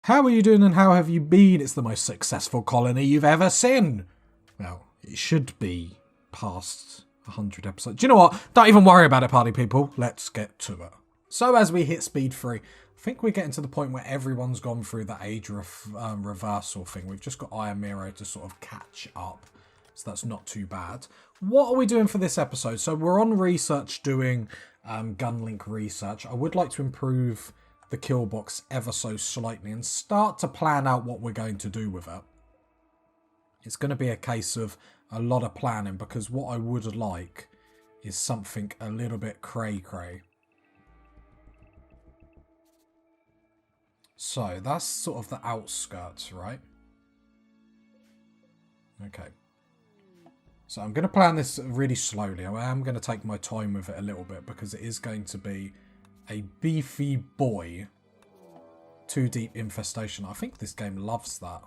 How are you doing and how have you been? It's the most successful colony you've ever seen. Well, it should be past 100 episodes. Do you know what? Don't even worry about it, party people. Let's get to it. So as we hit speed 3, I think we're getting to the point where everyone's gone through the age reversal thing. We've just got Ayamiro to sort of catch up. So that's not too bad. What are we doing for this episode? So we're on research doing gunlink research. I would like to improve the kill box ever so slightly and start to plan out what we're going to do with it. It's going to be a case of a lot of planning because what I would like is something a little bit cray-cray. So that's sort of the outskirts, right? Okay. So I'm going to plan this really slowly. I am going to take my time with it a little bit because it is going to be a beefy boy. 2 deep infestation. I think this game loves that.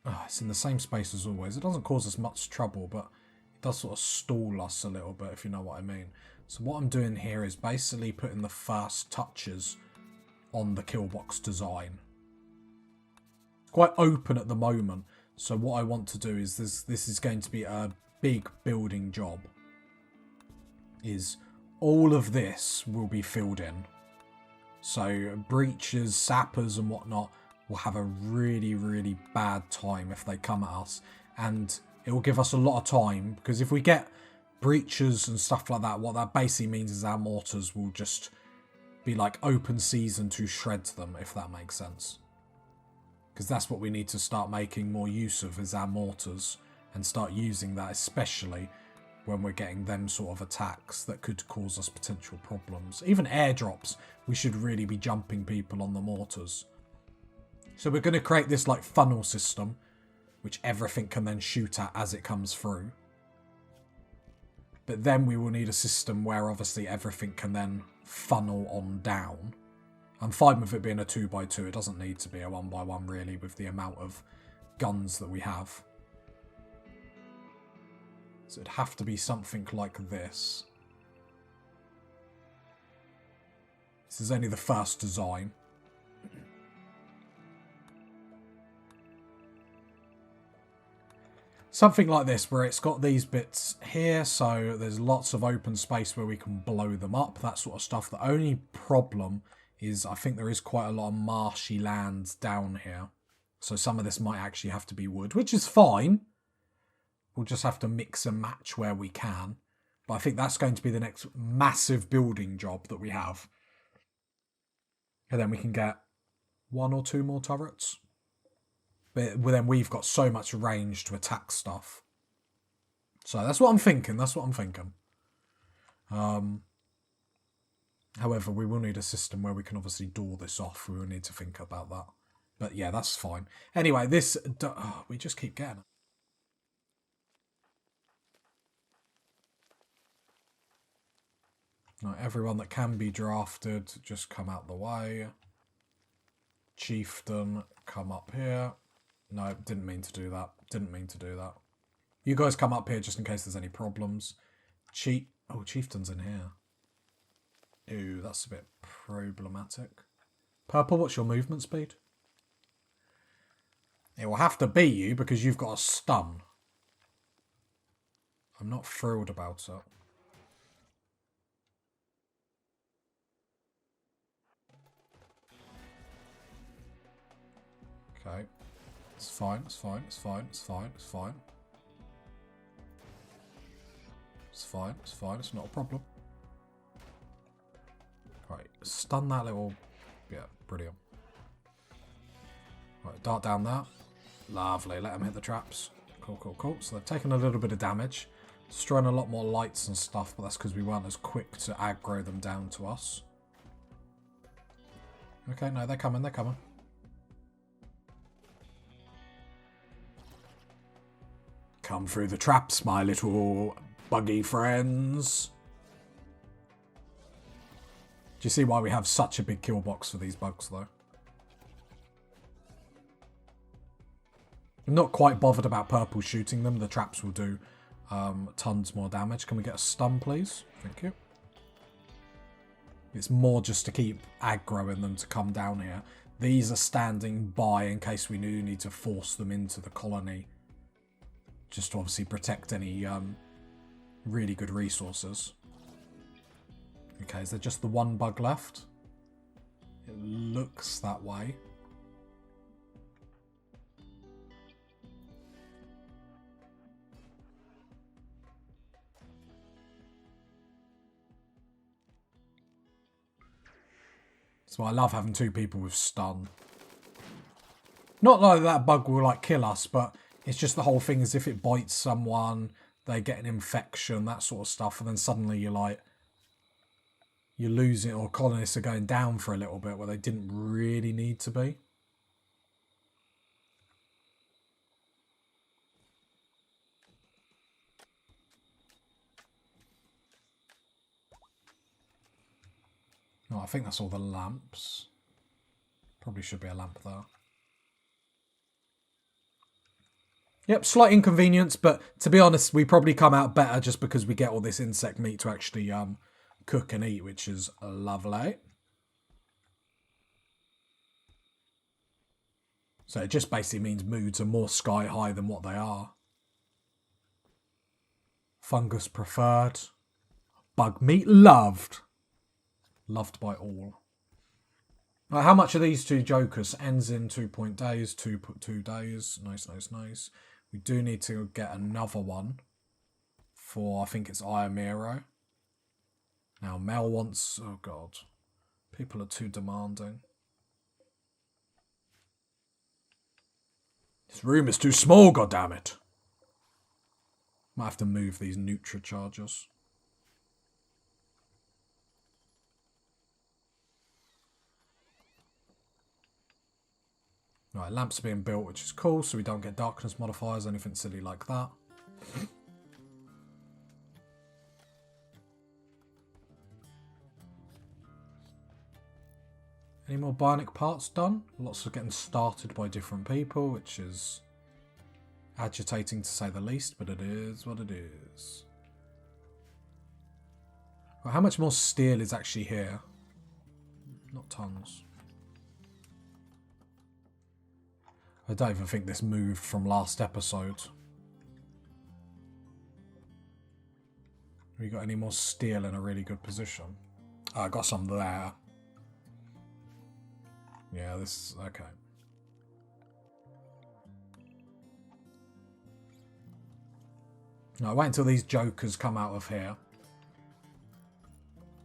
Oh, it's in the same space as always. It doesn't cause us much trouble, but it does sort of stall us a little bit, if you know what I mean. So what I'm doing here is basically putting the first touches on the kill box design. It's quite open at the moment. So what I want to do is this is going to be a big building job. Is all of this will be filled in. So breaches, sappers and whatnot will have a really, really bad time if they come at us. And it will give us a lot of time because if we get breaches and stuff like that, what that basically means is our mortars will just be like open season to shred them, if that makes sense. Because that's what we need to start making more use of is our mortars and start using that, especially when we're getting them sort of attacks that could cause us potential problems. Even airdrops, we should really be jumping people on the mortars. So we're going to create this like funnel system, which everything can then shoot at as it comes through. But then we will need a system where obviously everything can then funnel on down. I'm fine with it being a 2x2. It doesn't need to be a 1x1 really with the amount of guns that we have. So it'd have to be something like this. This is only the first design. Something like this where it's got these bits here, so there's lots of open space where we can blow them up, that sort of stuff. The only problem is I think there is quite a lot of marshy lands down here. So some of this might actually have to be wood, which is fine. We'll just have to mix and match where we can. But I think that's going to be the next massive building job that we have. And then we can get 1 or 2 more turrets. But then we've got so much range to attack stuff. So that's what I'm thinking. That's what I'm thinking. However, we will need a system where we can obviously door this off. We will need to think about that. But yeah, that's fine. Anyway, this... we just keep getting it. Right, everyone that can be drafted, just come out the way. Chieftain, come up here. No, didn't mean to do that. Didn't mean to do that. You guys come up here just in case there's any problems. Oh, Chieftain's in here. Ooh, that's a bit problematic. Purple, what's your movement speed? It will have to be you because you've got a stun. I'm not thrilled about it. Okay. It's fine, it's fine, it's fine, it's fine, it's fine. It's fine, it's fine, it's not a problem. Right, stun that little... Yeah, brilliant. Right, dart down there. Lovely, let them hit the traps. Cool, cool, cool. So they've taken a little bit of damage. Destroying a lot more lights and stuff, but that's because we weren't as quick to aggro them down to us. Okay, no, they're coming, they're coming. Come through the traps, my little buggy friends. Do you see why we have such a big kill box for these bugs, though? I'm not quite bothered about purple shooting them. The traps will do tons more damage. Can we get a stun, please? Thank you. It's more just to keep aggroing them to come down here. These are standing by in case we do need to force them into the colony. Just to obviously protect any really good resources. Okay, is there just the one bug left? It looks that way. So I love having two people with stun. Not like that bug will like kill us, but it's just the whole thing is if it bites someone, they get an infection, that sort of stuff, and then suddenly you're like, you're losing, or colonists are going down for a little bit where they didn't really need to be. Oh, I think that's all the lamps. Probably should be a lamp there. Yep, slight inconvenience, but to be honest, we probably come out better just because we get all this insect meat to actually cook and eat, which is lovely. So it just basically means moods are more sky high than what they are. Fungus preferred. Bug meat loved. Loved by all. Right, how much are these two jokers? Ends in 2 days, 2 days. Nice, nice, nice. We do need to get another one for, I think it's Iamiro. Now, Mel wants... Oh, God. People are too demanding. This room is too small, goddammit. Might have to move these Nutra chargers. Right, lamps are being built, which is cool, so we don't get darkness modifiers, anything silly like that. Any more bionic parts done? Lots of getting started by different people, which is agitating to say the least, but it is what it is. Right, how much more steel is actually here? Not tons. I don't even think this moved from last episode. Have we got any more steel in a really good position? Oh, I got some there. Yeah, this is okay. Now, wait until these jokers come out of here.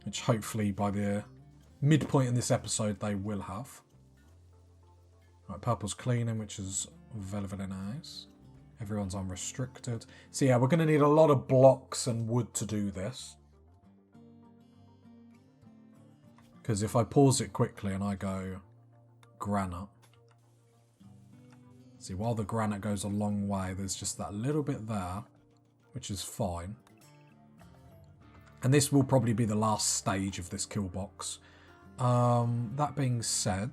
Which hopefully by the midpoint in this episode they will have. Right, purple's cleaning, which is very, very nice. Everyone's unrestricted. So yeah, we're going to need a lot of blocks and wood to do this. Because if I pause it quickly and I go granite. See, while the granite goes a long way, there's just that little bit there, which is fine. And this will probably be the last stage of this kill box. That being said...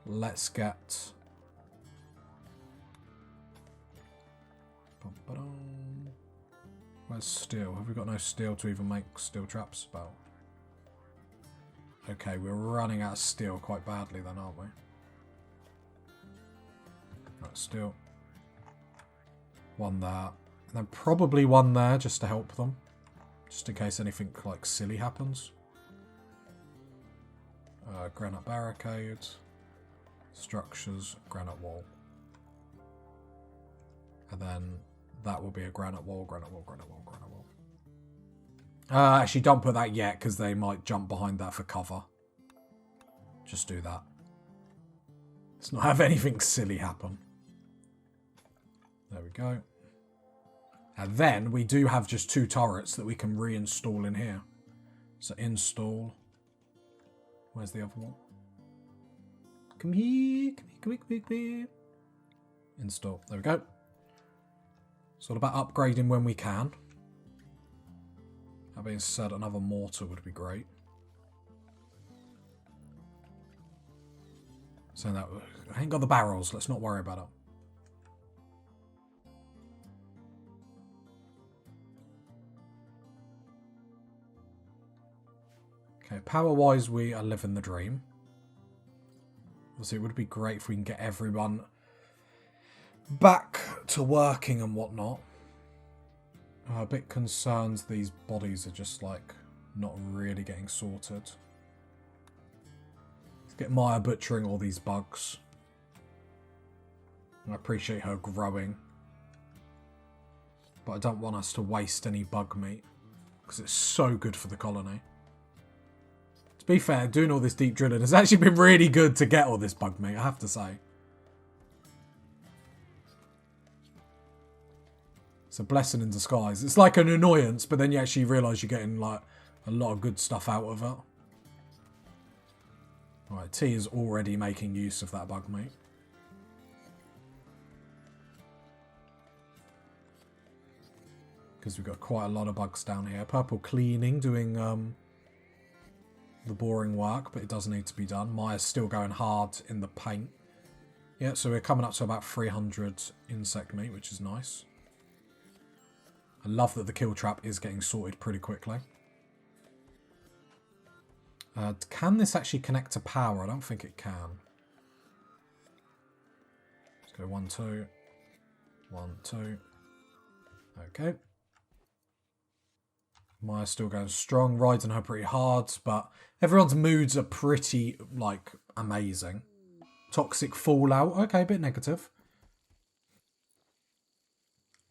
Let's get... Where's steel? Have we got no steel to even make steel traps about? Okay, we're running out of steel quite badly then, aren't we? Right, steel. One there. And then probably one there just to help them. Just in case anything like silly happens. Granite barricade. Structures, granite wall. And then that will be a granite wall, granite wall, granite wall, granite wall. Actually, don't put that yet because they might jump behind that for cover. Just do that. Let's not have anything silly happen. There we go. And then we do have just 2 turrets that we can reinstall in here. So install. Where's the other one? Come here, come here, come here, come here, come here. Install. There we go. It's all about upgrading when we can. That being said, another mortar would be great. So that I ain't got the barrels. Let's not worry about it. Okay, power-wise, we are living the dream. Obviously, it would be great if we can get everyone back to working and whatnot. I'm a bit concerned these bodies are just, like, not really getting sorted. Let's get Maya butchering all these bugs. I appreciate her growing. But I don't want us to waste any bug meat, because it's so good for the colony. To be fair, doing all this deep drilling has actually been really good to get all this bug meat, I have to say. It's a blessing in disguise. It's like an annoyance, but then you actually realise you're getting like a lot of good stuff out of it. Alright, T is already making use of that bug meat. Because we've got quite a lot of bugs down here. Purple cleaning, doing the boring work, but it does need to be done. Maya's still going hard in the paint. Yeah, so we're coming up to about 300 insect meat, which is nice. I love that the kill trap is getting sorted pretty quickly. Can this actually connect to power? I don't think it can. Let's go 1, 2. 1, 2. Okay. Maya's still going strong, riding her pretty hard, but everyone's moods are pretty, like, amazing. Toxic fallout. Okay, a bit negative.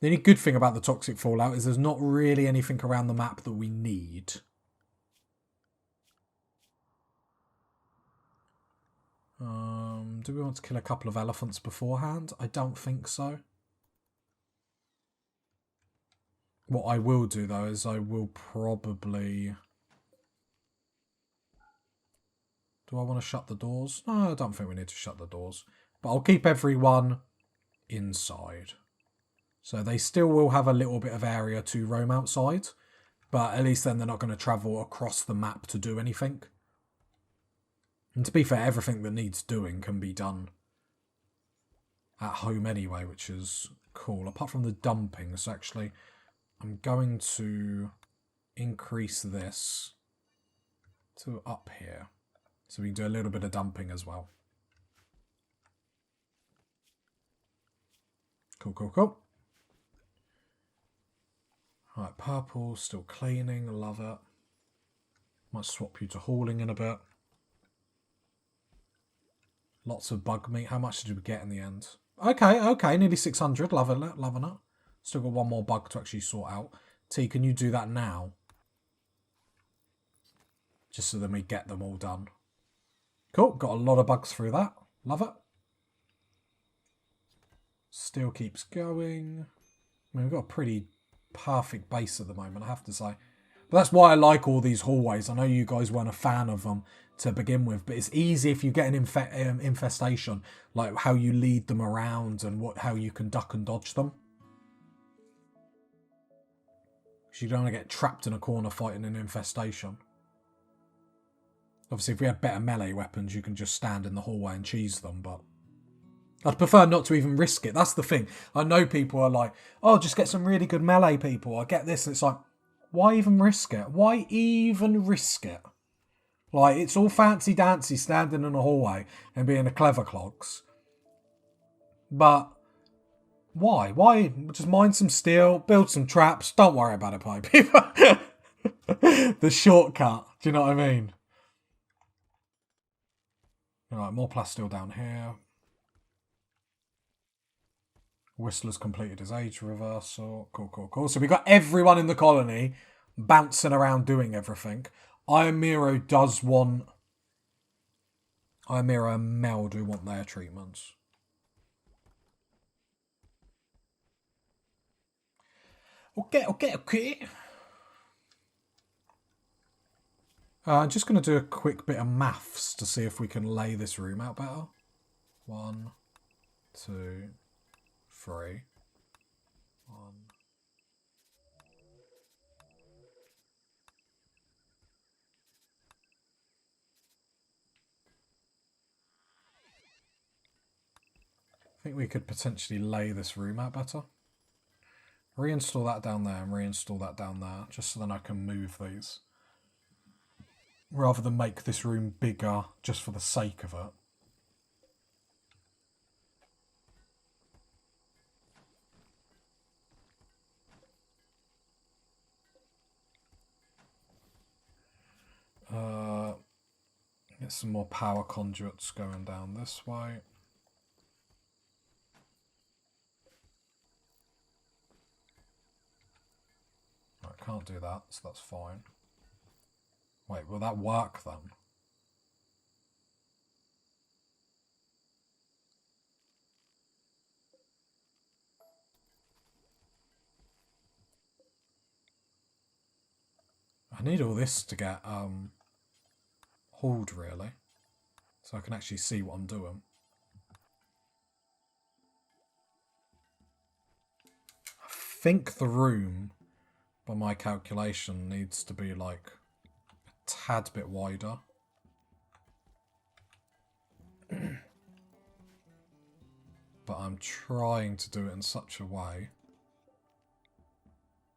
The only good thing about the toxic fallout is there's not really anything around the map that we need. Do we want to kill a couple of elephants beforehand? I don't think so. What I will do, though, is I will probably... Do I want to shut the doors? No, I don't think we need to shut the doors. But I'll keep everyone inside. So they still will have a little bit of area to roam outside. But at least then they're not going to travel across the map to do anything. And to be fair, everything that needs doing can be done at home anyway, which is cool. Apart from the dumping, so actually... I'm going to increase this to up here. So we can do a little bit of dumping as well. Cool, cool, cool. Alright, purple, still cleaning, love it. Might swap you to hauling in a bit. Lots of bug meat. How much did we get in the end? Okay, okay, nearly 600. Loving it, loving it. Still got one more bug to actually sort out. T, can you do that now? Just so then we get them all done. Cool, got a lot of bugs through that. Love it. Still keeps going. I mean, we've got a pretty perfect base at the moment, I have to say. But that's why I like all these hallways. I know you guys weren't a fan of them to begin with, but it's easy if you get an infestation, like how you lead them around and how you can duck and dodge them. You don't want to get trapped in a corner fighting an infestation. Obviously, if we had better melee weapons, you can just stand in the hallway and cheese them, but... I'd prefer not to even risk it. That's the thing. I know people are like, oh, just get some really good melee people. I get this. And it's like, why even risk it? Why even risk it? Like, it's all fancy-dancy standing in a hallway and being a clever clogs. But... Why? Why? Just mine some steel, build some traps. Don't worry about it, pipe. The shortcut. Do you know what I mean? Alright, more plasteel down here. Whistler's completed his age reversal. Cool, cool, cool. So we got everyone in the colony bouncing around doing everything. Iron Miro does want... Iron Miro and Mel do want their treatments. Okay. I'm just going to do a quick bit of maths to see if we can lay this room out better. 1, 2, 3. 1. I think we could potentially lay this room out better. Reinstall that down there and reinstall that down there, just so then I can move these. Rather than make this room bigger just for the sake of it. Get some more power conduits going down this way. Right, can't do that, so that's fine. Wait, will that work then? I need all this to get hauled, really, so I can actually see what I'm doing. I think the room, by my calculation, needs to be like a tad bit wider. But I'm trying to do it in such a way.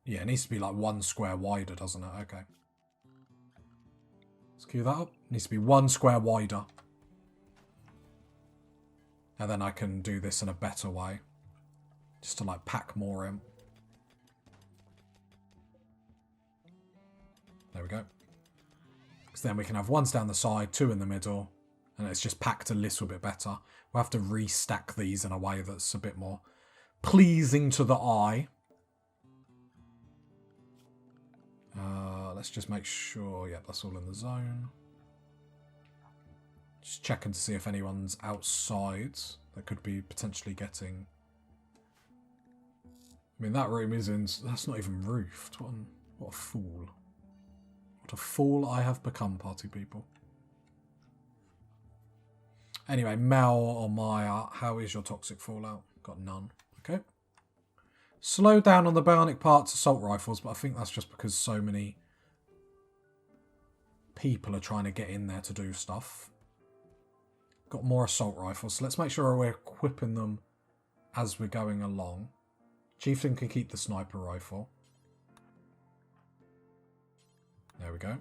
Yeah, it needs to be like 1 square wider, doesn't it? Okay. Let's cue that up. It needs to be 1 square wider. And then I can do this in a better way. Just to like pack more in. There we go. Because then we can have 1s down the side, 2 in the middle. And it's just packed a little bit better. We'll have to restack these in a way that's a bit more pleasing to the eye. Let's just make sure, yeah, that's all in the zone. Just checking to see if anyone's outside that could be potentially getting... I mean, that room isn't... That's not even roofed. What a fool. What a fool I have become, party people. Anyway, Mel or Maya, how is your toxic fallout? Got none. Okay. Slow down on the bionic parts assault rifles, but I think that's just because so many people are trying to get in there to do stuff. Got more assault rifles, so let's make sure we're equipping them as we're going along. Chieftain can keep the sniper rifle. There we go.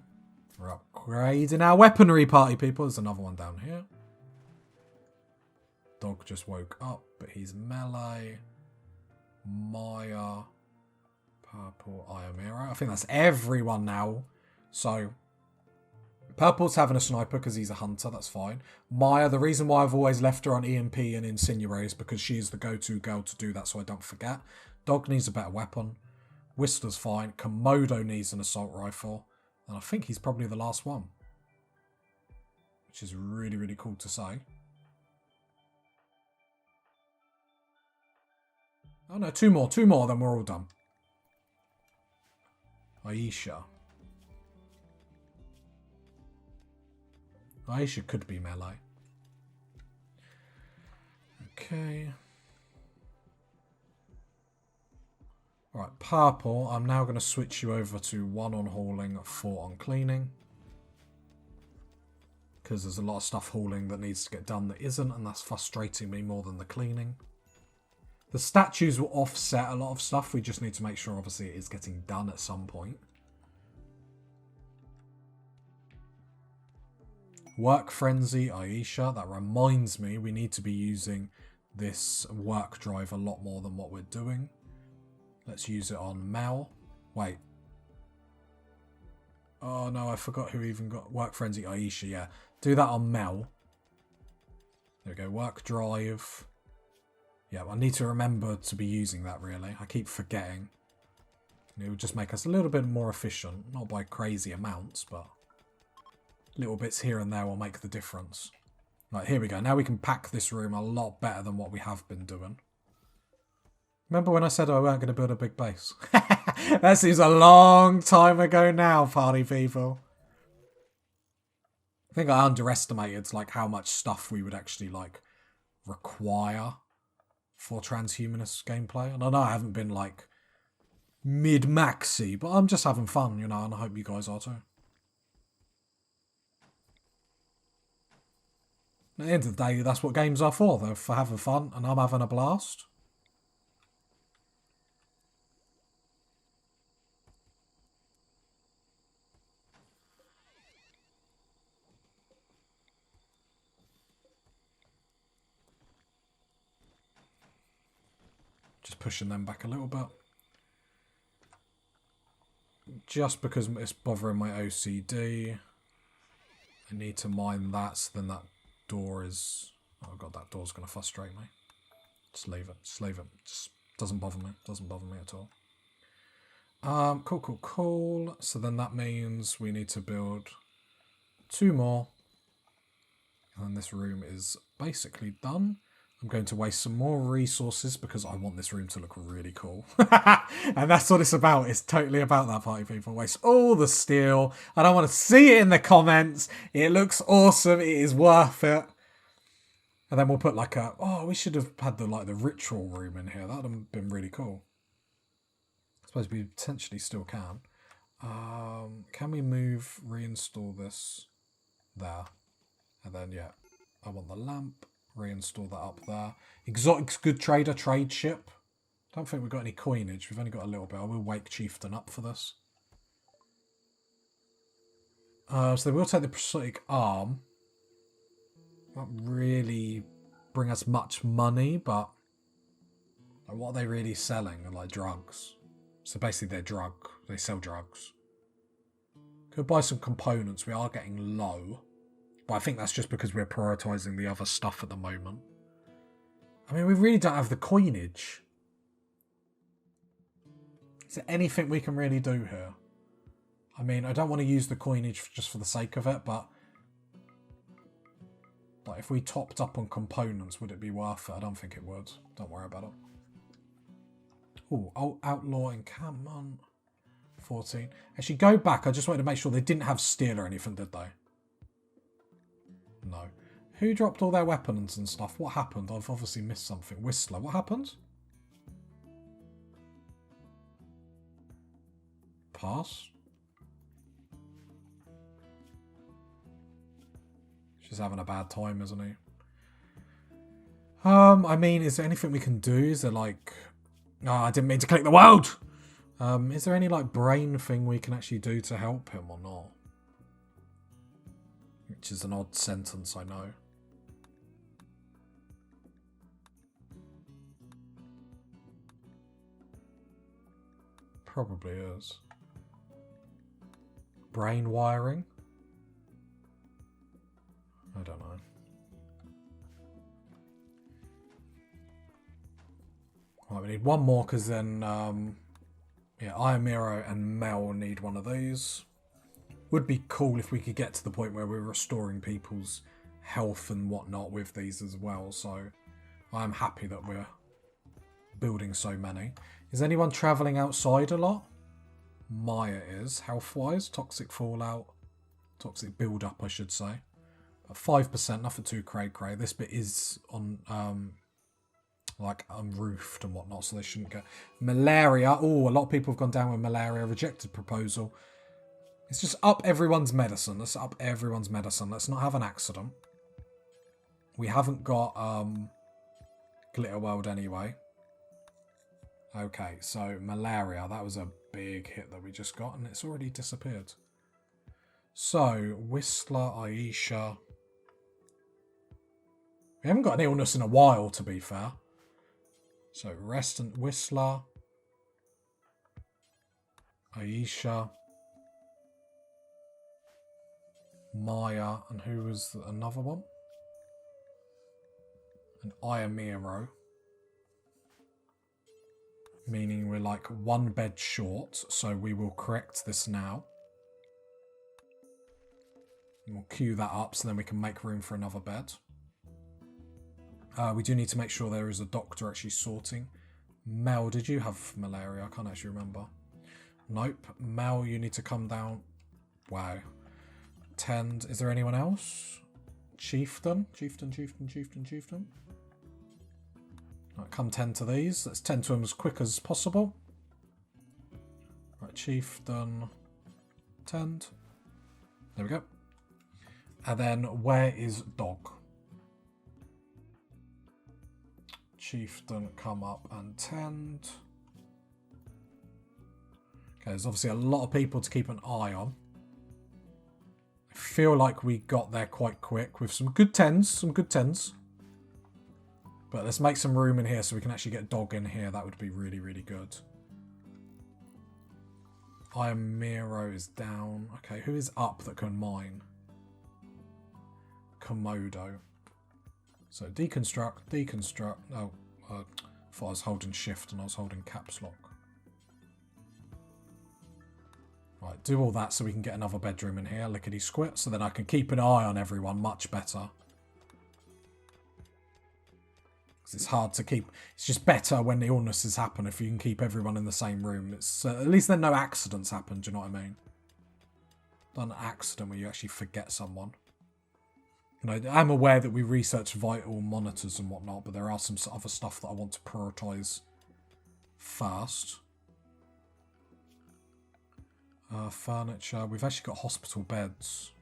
We're upgrading our weaponry, party people. There's another one down here. Dog just woke up, but he's melee. Maya. Purple, Iamiro. I think that's everyone now. So, Purple's having a sniper because he's a hunter. That's fine. Maya, the reason why I've always left her on EMP and Insinuate is because she is the go-to girl to do that, so I don't forget. Dog needs a better weapon. Whistler's fine. Komodo needs an assault rifle. And I think he's probably the last one. Which is really, really cool to say. Oh no, two more, then we're all done. Aisha. Aisha could be melee. Okay. Right, Purple, I'm now going to switch you over to 1 on hauling, 4 on cleaning. Because there's a lot of stuff hauling that needs to get done that isn't, and that's frustrating me more than the cleaning. The statues will offset a lot of stuff. We just need to make sure, obviously, it is getting done at some point. Work Frenzy, Aisha. That reminds me, we need to be using this work drive a lot more than what we're doing. Let's use it on Mel. Wait. Oh, no, I forgot who even got Work Frenzy, Aisha, yeah. Do that on Mel. There we go, Work Drive. Yeah, I need to remember to be using that, really. I keep forgetting. It will just make us a little bit more efficient. Not by crazy amounts, but little bits here and there will make the difference. Right, here we go. Now we can pack this room a lot better than what we have been doing. Remember when I said I weren't going to build a big base? That seems a long time ago now, party people. I think I underestimated like how much stuff we would actually like require for transhumanist gameplay. And I know I haven't been like mid-maxi, but I'm just having fun, you know, and I hope you guys are too. At the end of the day, that's what games are for. They're for having fun, and I'm having a blast. Just pushing them back a little bit. Just because it's bothering my OCD. I need to mine that, so then that door is... Oh god, that door's going to frustrate me. Just leave it. Just leave it. Just doesn't bother me. Doesn't bother me at all. Cool. So then that means we need to build 2 more. And then this room is basically done. I'm going to waste some more resources because I want this room to look really cool. And that's what it's about. It's totally about that, party people. Waste all the steel. I don't want to see it in the comments. It looks awesome. It is worth it. And then we'll put like a... Oh, we should have had the ritual room in here. That would have been really cool. I suppose we potentially still can. Can we reinstall this there? And then, yeah, I want the lamp. Reinstall that up there. Exotic's good trader, trade ship. Don't think we've got any coinage. We've only got a little bit. I will wake Chieftain up for this. So they will take the prosthetic arm. Not really bring us much money, but what are they really selling? Like drugs. So basically they're drug. They sell drugs. Could buy some components. We are getting low. But I think that's just because we're prioritising the other stuff at the moment. I mean, we really don't have the coinage. Is there anything we can really do here? I mean, I don't want to use the coinage just for the sake of it, but... Like, if we topped up on components, would it be worth it? I don't think it would. Don't worry about it. Oh, outlaw encampment. 14. Actually, go back. I just wanted to make sure they didn't have steel or anything, did they? No. Who dropped all their weapons and stuff? What happened? I've obviously missed something. Whistler. What happened? Pass. She's having a bad time, isn't he? I mean, is there anything we can do? Is there like... Oh, I didn't mean to click the world! Is there any like brain thing we can actually do to help him or not? Which is an odd sentence, I know. Probably is. Brain wiring? I don't know. Right, we need one more because then, yeah, Iamiro and Mel need one of these. Would be cool if we could get to the point where we're restoring people's health and whatnot with these as well. So I am happy that we're building so many. Is anyone travelling outside a lot? Maya is, health-wise. Toxic fallout. Toxic build-up, I should say. 5%, nothing too cray-cray. This bit is on, like, unroofed and whatnot, so they shouldn't get... Malaria. Oh, a lot of people have gone down with malaria. Rejected proposal. Let's just up everyone's medicine. Let's up everyone's medicine. Let's not have an accident. We haven't got Glitter World anyway. Okay, so malaria. That was a big hit that we just got, and it's already disappeared. So, Whistler, Aisha. We haven't got an illness in a while, to be fair. So, Rest and Whistler. Aisha. Maya, and who was another one? And Iamiro. Meaning we're like one bed short, so we will correct this now. And we'll queue that up so then we can make room for another bed. We do need to make sure there is a doctor actually sorting. Mel, did you have malaria? I can't actually remember. Nope. Mel, you need to come down. Wow. Tend. Is there anyone else? Chieftain. Right, come tend to these. Let's tend to them as quick as possible. Right, Chieftain. Tend. There we go. And then where is Dog? Chieftain, come up and tend. Okay, there's obviously a lot of people to keep an eye on. I feel like we got there quite quick with some good tens, But let's make some room in here so we can actually get Dog in here. That would be really, really good. Iamiro is down. Okay, who is up that can mine? Komodo. So deconstruct, deconstruct. Oh, I thought I was holding shift and I was holding caps lock. Right, do all that so we can get another bedroom in here, lickety squit, so then I can keep an eye on everyone much better. Because it's hard to keep, it's just better when the illnesses happen if you can keep everyone in the same room. It's at least then no accidents happen, do you know what I mean? Not an accident where you actually forget someone. You know, I'm aware that we research vital monitors and whatnot, but there are some other stuff that I want to prioritise first. Furniture. We've actually got hospital beds.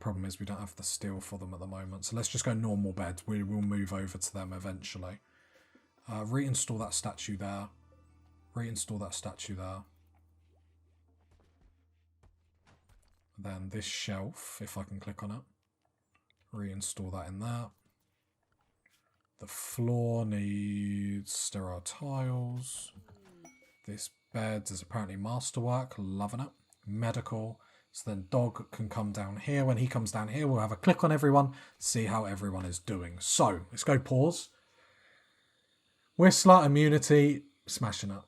Problem is we don't have the steel for them at the moment, so let's just go normal beds. We will move over to them eventually. Reinstall that statue there. Reinstall that statue there. Then this shelf, if I can click on it. Reinstall that in there. The floor needs sterile tiles. This bed is apparently masterwork. Loving it. Medical. So then dog can come down here. When he comes down here, we'll have a click on everyone, see how everyone is doing. So, let's go pause. Whistler, immunity, smashing it.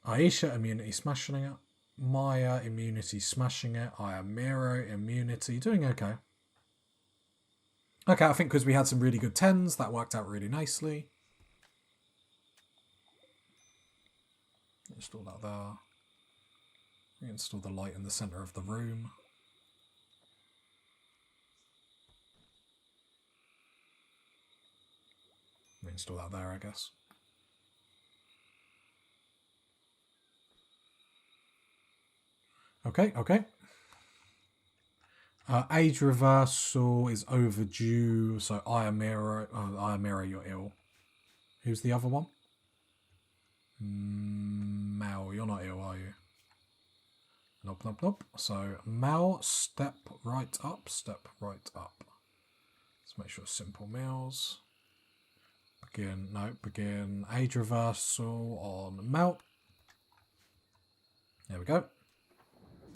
Aisha, immunity, smashing it. Maya, immunity, smashing it. Ayamiro, immunity, doing okay. Okay, I think because we had some really good 10s, that worked out really nicely. Install that there. Reinstall the light in the centre of the room. Reinstall that there, I guess. Okay, okay. Age reversal is overdue, so Ayamiro, you're ill. Who's the other one? Mal, you're not ill, are you? Nope, nope, nope. So, Mal, step right up, step right up. Let's make sure it's simple meals. Begin, no, begin age reversal on Mal. There we go.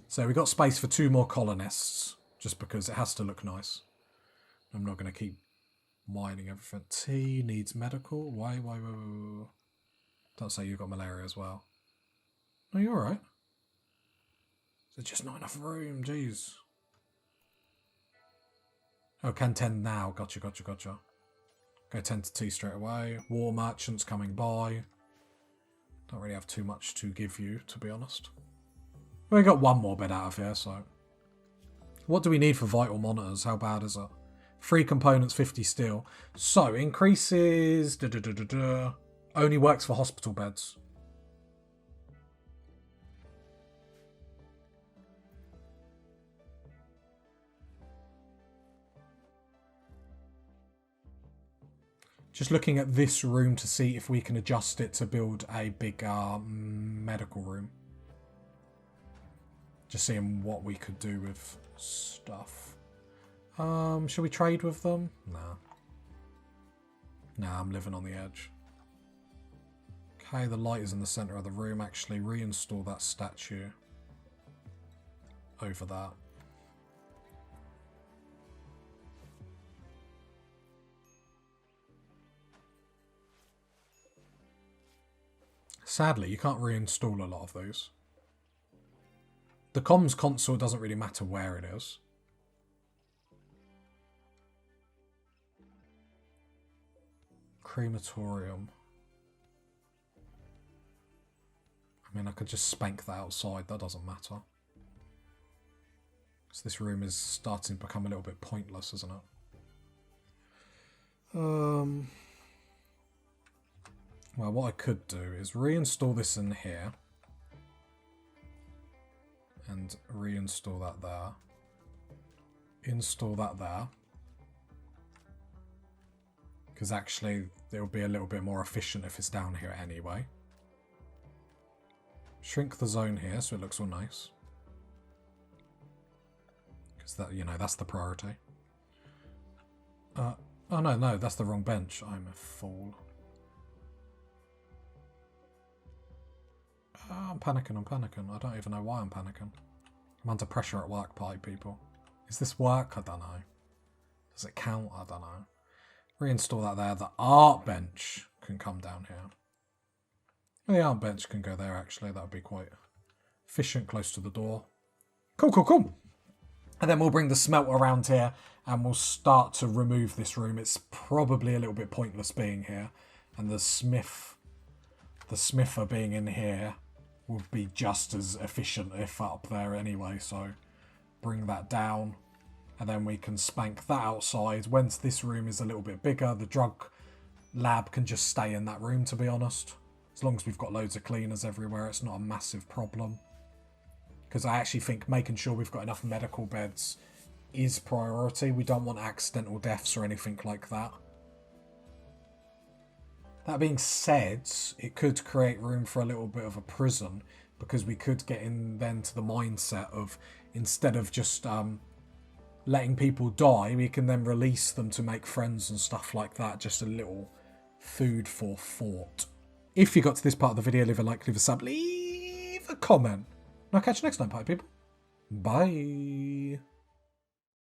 So we got space for 2 more colonists, just because it has to look nice. I'm not going to keep mining everything. T needs medical. Why? Don't say you've got malaria as well. No, you're alright. There's just not enough room, jeez. Oh, can 10 now. Gotcha, gotcha, gotcha. Go 10 to T straight away. War merchants coming by. Don't really have too much to give you, to be honest. We got 1 more bed out of here, so. What do we need for vital monitors? How bad is it? 3 components, 50 steel. So, increases... Only works for hospital beds. Just looking at this room to see if we can adjust it to build a bigger medical room. Just seeing what we could do with stuff. Shall we trade with them? Nah. Nah, I'm living on the edge. Okay, the light is in the centre of the room. Actually, reinstall that statue over that. Sadly, you can't reinstall a lot of those. The comms console doesn't really matter where it is. Crematorium. I mean, I could just spank that outside. That doesn't matter. So this room is starting to become a little bit pointless, isn't it? Well, what I could do is reinstall this in here. And reinstall that there. Install that there. Because actually, it'll be a little bit more efficient if it's down here anyway. Shrink the zone here so it looks all nice. Because that, you know, that's the priority. Oh no, that's the wrong bench. I'm a fool. I'm panicking. I don't even know why I'm panicking. I'm under pressure at work, party people. Is this work? I don't know. Does it count? I don't know. Reinstall that there. The art bench can come down here. The art bench can go there, actually. That would be quite efficient, close to the door. Cool, cool, cool. And then we'll bring the smelter around here and we'll start to remove this room. It's probably a little bit pointless being here. And the smither being in here will be just as efficient if up there anyway. So bring that down. And then we can spank that outside. Once this room is a little bit bigger, the drug lab can just stay in that room, to be honest. As long as we've got loads of cleaners everywhere, it's not a massive problem. Because I actually think making sure we've got enough medical beds is priority. We don't want accidental deaths or anything like that. That being said, it could create room for a little bit of a prison, because we could get in then to the mindset of, instead of just letting people die, we can then release them to make friends and stuff like that. Just a little food for thought. If you got to this part of the video, leave a like, leave a sub, leave a comment. And I'll catch you next time, party people. Bye.